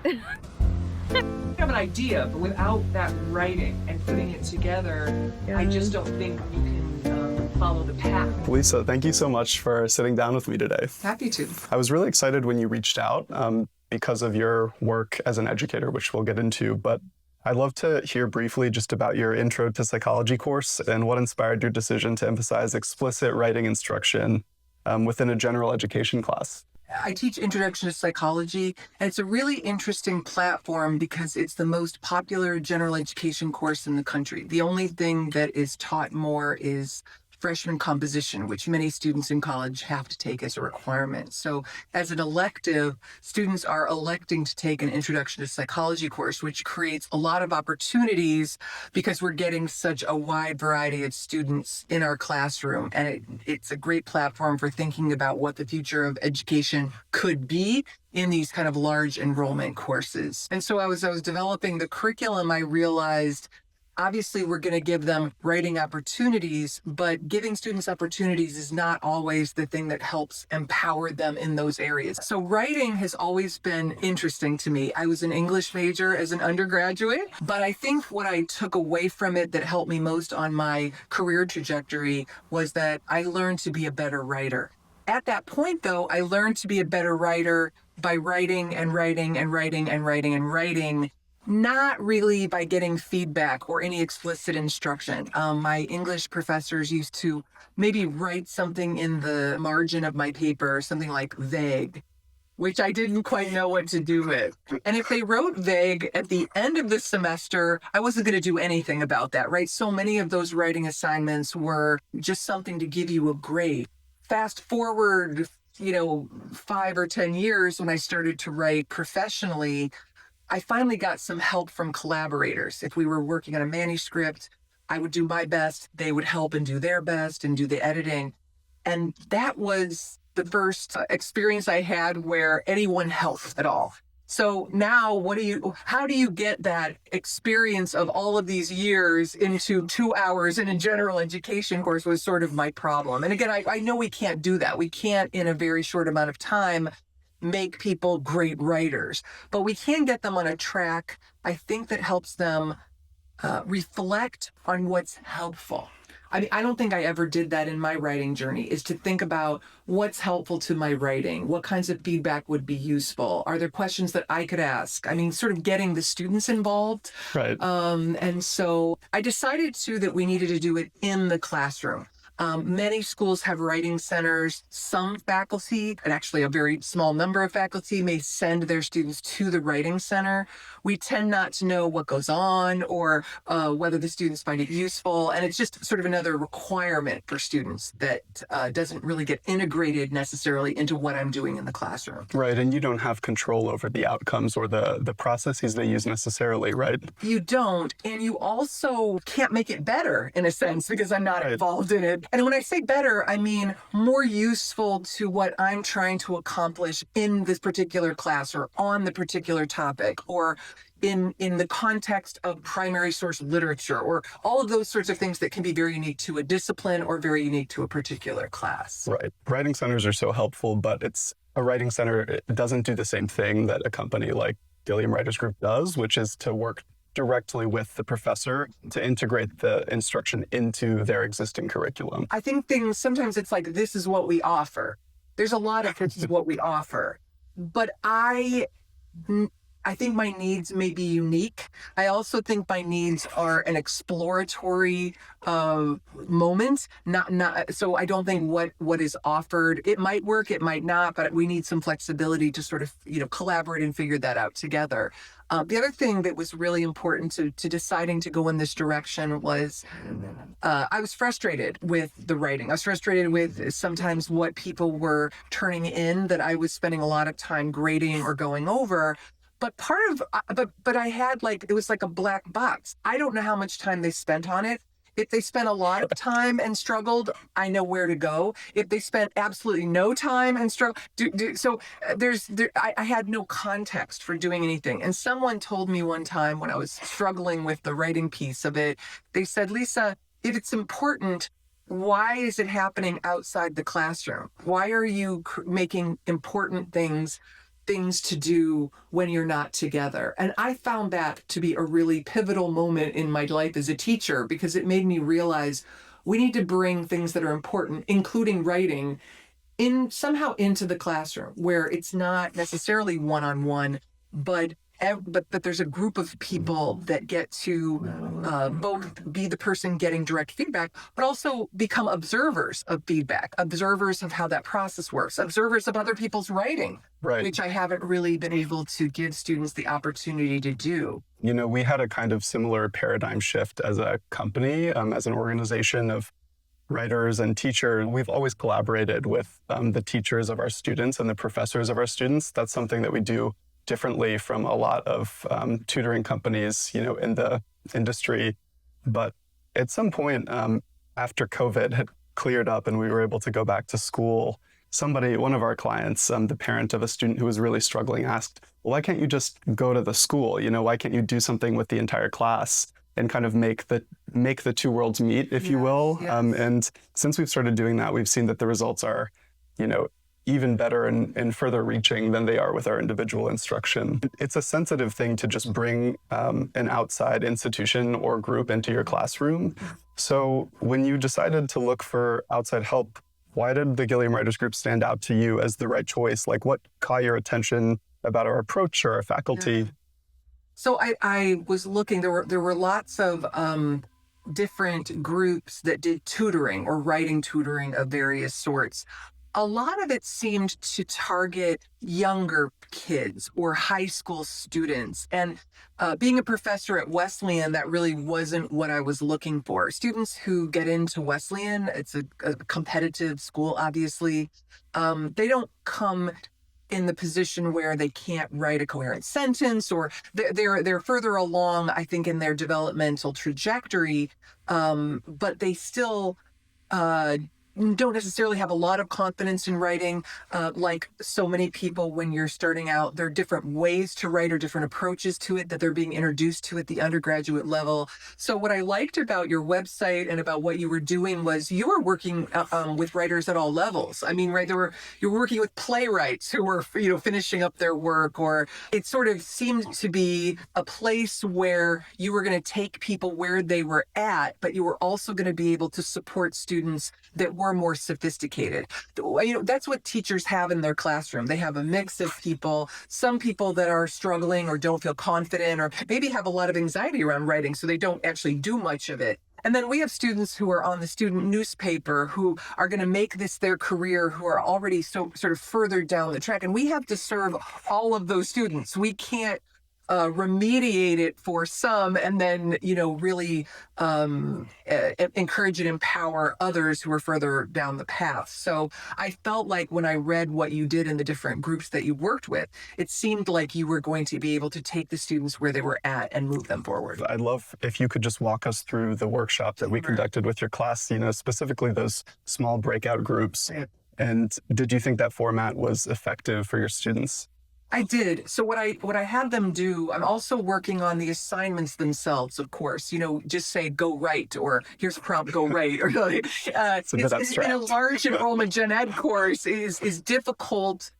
You have an idea, but without that writing and putting it together, I just don't think you can follow the path. Lisa, thank you so much for sitting down with me today. Happy to. I was really excited when you reached out because of your work as an educator, which we'll get into, but I'd love to hear briefly just about your Intro to Psychology course and what inspired your decision to emphasize explicit writing instruction within a general education class. I teach Introduction to Psychology, and it's a really interesting platform because it's the most popular general education course in the country. The only thing that is taught more is freshman composition, which many students in college have to take as a requirement. So as an elective, students are electing to take an Introduction to Psychology course, which creates a lot of opportunities because we're getting such a wide variety of students in our classroom. And it's a great platform for thinking about what the future of education could be in these kind of large enrollment courses. And so as I was developing the curriculum, I realized obviously, we're going to give them writing opportunities, but giving students opportunities is not always the thing that helps empower them in those areas. So writing has always been interesting to me. I was an English major as an undergraduate, but I think what I took away from it that helped me most on my career trajectory was that I learned to be a better writer. At that point, though, I learned to be a better writer by writing and writing and writing and writing and writing, not really by getting feedback or any explicit instruction. My English professors used to maybe write something in the margin of my paper, something like vague, which I didn't quite know what to do with. And if they wrote vague at the end of the semester, I wasn't going to do anything about that, right? So many of those writing assignments were just something to give you a grade. Fast forward, 5 or 10 years when I started to write professionally, I finally got some help from collaborators. If we were working on a manuscript, I would do my best. They would help and do their best and do the editing. And that was the first experience I had where anyone helped at all. So now how do you get that experience of all of these years into 2 hours in a general education course was sort of my problem. And again, I know we can't do that. We can't in a very short amount of time make people great writers, but we can get them on a track, I think, that helps them reflect on what's helpful. I mean, I don't think I ever did that in my writing journey, is to think about what's helpful to my writing, what kinds of feedback would be useful, are there questions that I could ask? I mean, sort of getting the students involved. Right. And so I decided too that we needed to do it in the classroom. Many schools have writing centers. Some faculty, and actually a very small number of faculty, may send their students to the writing center. We tend not to know what goes on or whether the students find it useful. And it's just sort of another requirement for students that doesn't really get integrated necessarily into what I'm doing in the classroom. Right, and you don't have control over the outcomes or the processes they use necessarily, right? You don't, and you also can't make it better in a sense because I'm not involved in it. And when I say better, I mean more useful to what I'm trying to accomplish in this particular class or on the particular topic or in the context of primary source literature or all of those sorts of things that can be very unique to a discipline or very unique to a particular class. Right. Writing centers are so helpful, but a writing center it doesn't do the same thing that a company like Gilliam Writers Group does, which is to work directly with the professor to integrate the instruction into their existing curriculum. I think sometimes it's like, this is what we offer. There's a lot of this is what we offer. But I think my needs may be unique. I also think my needs are an exploratory moment. So I don't think what is offered, it might work, it might not, but we need some flexibility to sort of, collaborate and figure that out together. The other thing that was really important to deciding to go in this direction was I was frustrated with the writing. I was frustrated with sometimes what people were turning in that I was spending a lot of time grading or going over. But but I had it was like a black box. I don't know how much time they spent on it. If they spent a lot of time and struggled, I know where to go. If they spent absolutely no time and struggled, I had no context for doing anything. And someone told me one time when I was struggling with the writing piece of it, they said, Lisa, if it's important, why is it happening outside the classroom? Why are you making important things things to do when you're not together. And I found that to be a really pivotal moment in my life as a teacher, because it made me realize we need to bring things that are important, including writing, in somehow into the classroom where it's not necessarily one-on-one, but but there's a group of people that get to both be the person getting direct feedback, but also become observers of feedback, observers of how that process works, observers of other people's writing, Right. which I haven't really been able to give students the opportunity to do. You know, we had a kind of similar paradigm shift as a company, as an organization of writers and teachers. We've always collaborated with the teachers of our students and the professors of our students. That's something that we do differently from a lot of tutoring companies, you know, in the industry. But at some point, after COVID had cleared up and we were able to go back to school, one of our clients, the parent of a student who was really struggling, asked, well, why can't you just go to the school? You know, why can't you do something with the entire class and kind of make the two worlds meet, if you will? Yes. And since we've started doing that, we've seen that the results are, you know, even better and further reaching than they are with our individual instruction. It's a sensitive thing to just bring an outside institution or group into your classroom. So when you decided to look for outside help, why did the Gilliam Writers Group stand out to you as the right choice? Like, what caught your attention about our approach or our faculty? Yeah. So I was looking, there were lots of different groups that did tutoring or writing tutoring of various sorts. A lot of it seemed to target younger kids or high school students. And being a professor at Wesleyan, that really wasn't what I was looking for. Students who get into Wesleyan, it's a competitive school, obviously. They don't come in the position where they can't write a coherent sentence, or they're further along, I think, in their developmental trajectory, but they still don't necessarily have a lot of confidence in writing. Like so many people, when you're starting out, there are different ways to write or different approaches to it that they're being introduced to at the undergraduate level. So what I liked about your website and about what you were doing was you were working with writers at all levels. I mean, right, you were working with playwrights who were, you know, finishing up their work, or it sort of seemed to be a place where you were going to take people where they were at, but you were also going to be able to support students that were more sophisticated. You know, that's what teachers have in their classroom. They have a mix of people, some people that are struggling or don't feel confident, or maybe have a lot of anxiety around writing, so they don't actually do much of it. And then we have students who are on the student newspaper who are going to make this their career, who are already sort of further down the track. And we have to serve all of those students. We can't remediate it for some and then, you know, really encourage and empower others who are further down the path. So I felt like when I read what you did in the different groups that you worked with, it seemed like you were going to be able to take the students where they were at and move them forward. I'd love if you could just walk us through the workshop that we conducted with your class, you know, specifically those small breakout groups. And did you think that format was effective for your students? I did. So what I had them do, I'm also working on the assignments themselves, of course. You know, just say go write, or here's a prompt, go write, or It's a bit abstract. in a large enrollment gen ed course is difficult.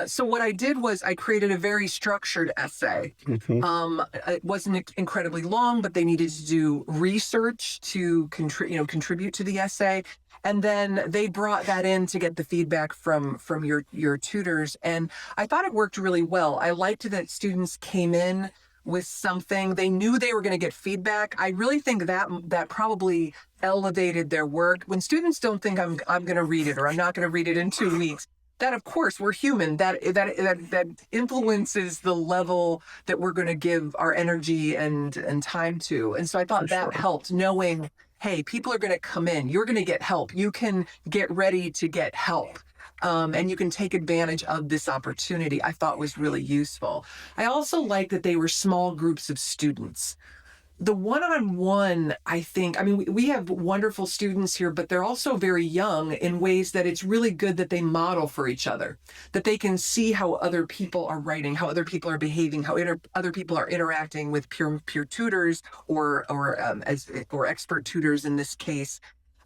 So what I did was I created a very structured essay. It wasn't incredibly long, but they needed to do research to contribute to the essay. And then they brought that in to get the feedback from your tutors. And I thought it worked really well. I liked that students came in with something. They knew they were going to get feedback. I really think that probably elevated their work. When students don't think I'm going to read it, or I'm not going to read it in 2 weeks, that, of course, we're human. That influences the level that we're going to give our energy and time to. And so I thought that helped, knowing, hey, people are going to come in. You're going to get help. You can get ready to get help. And you can take advantage of this opportunity. I thought was really useful. I also like that they were small groups of students. The one-on-one, I think, I mean, we have wonderful students here, but they're also very young in ways that it's really good that they model for each other, that they can see how other people are writing, how other people are behaving, how other people are interacting with peer tutors or expert tutors in this case.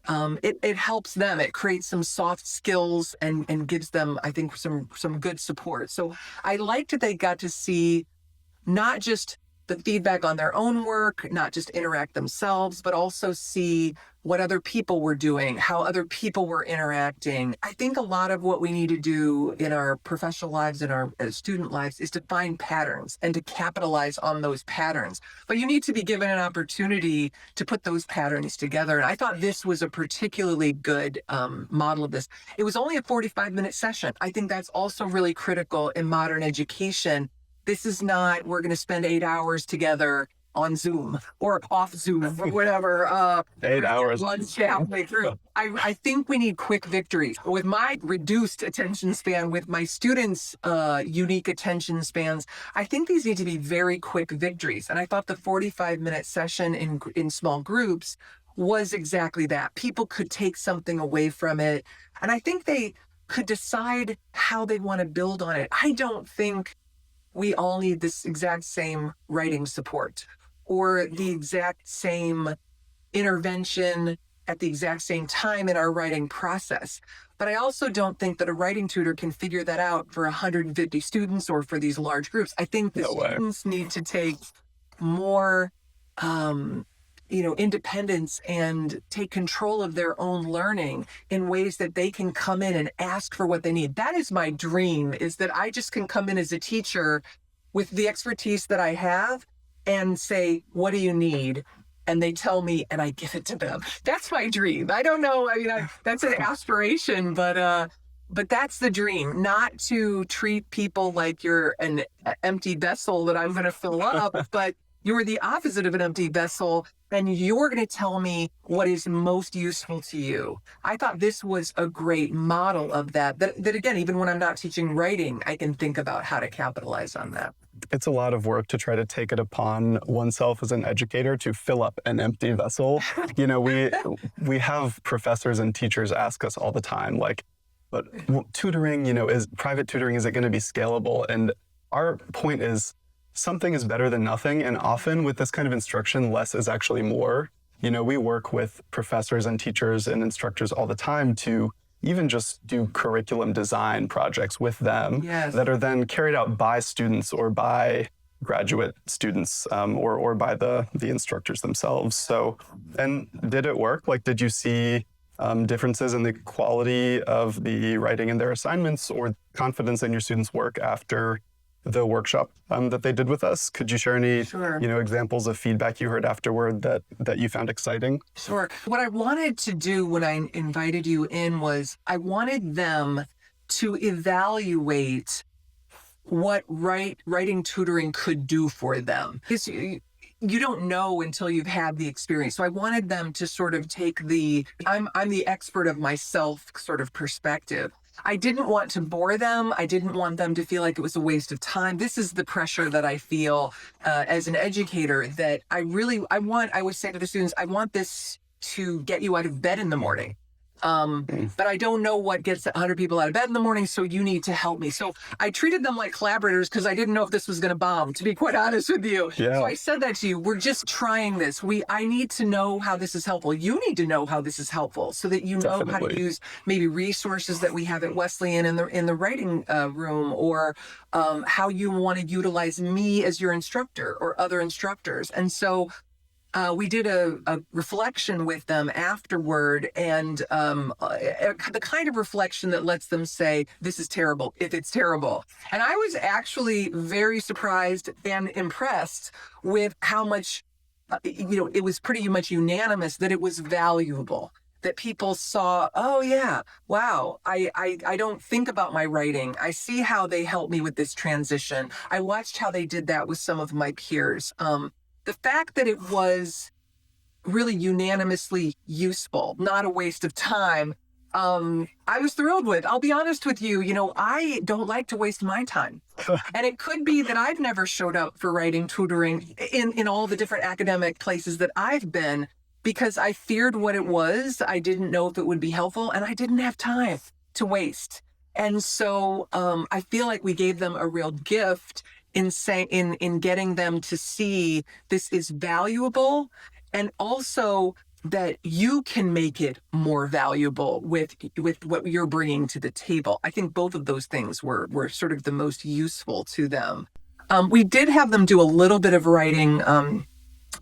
it helps them. It creates some soft skills and gives them, I think, some good support. So I liked that they got to see not just the feedback on their own work, not just interact themselves, but also see what other people were doing, how other people were interacting. I think a lot of what we need to do in our professional lives and our student lives is to find patterns and to capitalize on those patterns. But you need to be given an opportunity to put those patterns together. And I thought this was a particularly good model of this. It was only a 45-minute session. I think that's also really critical in modern education. This is not, we're going to spend 8 hours together on Zoom or off Zoom or whatever. 8 hours. Lunch halfway through. I think we need quick victories. With my reduced attention span, with my students' unique attention spans, I think these need to be very quick victories. And I thought the 45-minute session in small groups was exactly that. People could take something away from it. And I think they could decide how they want to build on it. I don't think we all need this exact same writing support or the exact same intervention at the exact same time in our writing process. But I also don't think that a writing tutor can figure that out for 150 students or for these large groups. I think the students need to take more independence and take control of their own learning in ways that they can come in and ask for what they need. That is my dream, is that I just can come in as a teacher with the expertise that I have and say, what do you need? And they tell me and I give it to them. That's my dream. I don't know. That's an aspiration, but that's the dream, not to treat people like you're an empty vessel that I'm going to fill up, but you're the opposite of an empty vessel, and you're going to tell me what is most useful to you. I thought this was a great model of that again, even when I'm not teaching writing, I can think about how to capitalize on that. It's a lot of work to try to take it upon oneself as an educator to fill up an empty vessel. We have professors and teachers ask us all the time, like, but tutoring, is private tutoring, is it going to be scalable? And our point is, something is better than nothing. And often with this kind of instruction, less is actually more. We work with professors and teachers and instructors all the time to even just do curriculum design projects with them that are then carried out by students or by graduate students or by the instructors themselves. So, and did it work? Like, did you see differences in the quality of the writing in their assignments or confidence in your students' work after the workshop that they did with us? Could you share any, examples of feedback you heard afterward that you found exciting? Sure. What I wanted to do when I invited you in was I wanted them to evaluate what writing tutoring could do for them. You don't know until you've had the experience. So I wanted them to sort of take I'm the expert of myself sort of perspective. I didn't want to bore them. I didn't want them to feel like it was a waste of time. This is the pressure that I feel as an educator, that I would say to the students, I want this to get you out of bed in the morning. But I don't know what gets 100 people out of bed in the morning, so you need to help me. So I treated them like collaborators because I didn't know if this was going to bomb, to be quite honest with you. Yeah. So I said that to you. We're just trying this. I need to know how this is helpful. You need to know how this is helpful so that you know how to use maybe resources that we have at Wesleyan in the writing room, or how you want to utilize me as your instructor or other instructors. And so we did a reflection with them afterward, and the kind of reflection that lets them say, this is terrible, if it's terrible. And I was actually very surprised and impressed with how much, it was pretty much unanimous that it was valuable. That people saw, oh yeah, wow, I don't think about my writing. I see how they helped me with this transition. I watched how they did that with some of my peers. The fact that it was really unanimously useful, not a waste of time, I was thrilled with. I'll be honest with you, I don't like to waste my time. And it could be that I've never showed up for writing tutoring in all the different academic places that I've been, because I feared what it was. I didn't know if it would be helpful, and I didn't have time to waste. And so I feel like we gave them a real gift in getting them to see this is valuable, and also that you can make it more valuable with what you're bringing to the table. I think both of those things were sort of the most useful to them. We did have them do a little bit of writing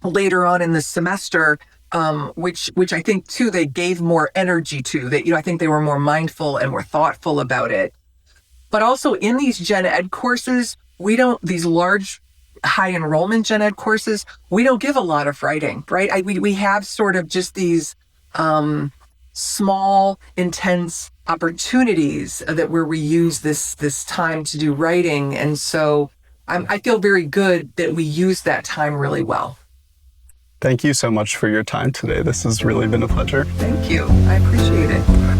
later on in the semester, which I think too they gave more energy to. That I think they were more mindful and more thoughtful about it. But also in these gen ed courses, these large high enrollment gen ed courses, we don't give a lot of writing, right? We have sort of just these small, intense opportunities where we use this time to do writing. And so I feel very good that we use that time really well. Thank you so much for your time today. This has really been a pleasure. Thank you. I appreciate it.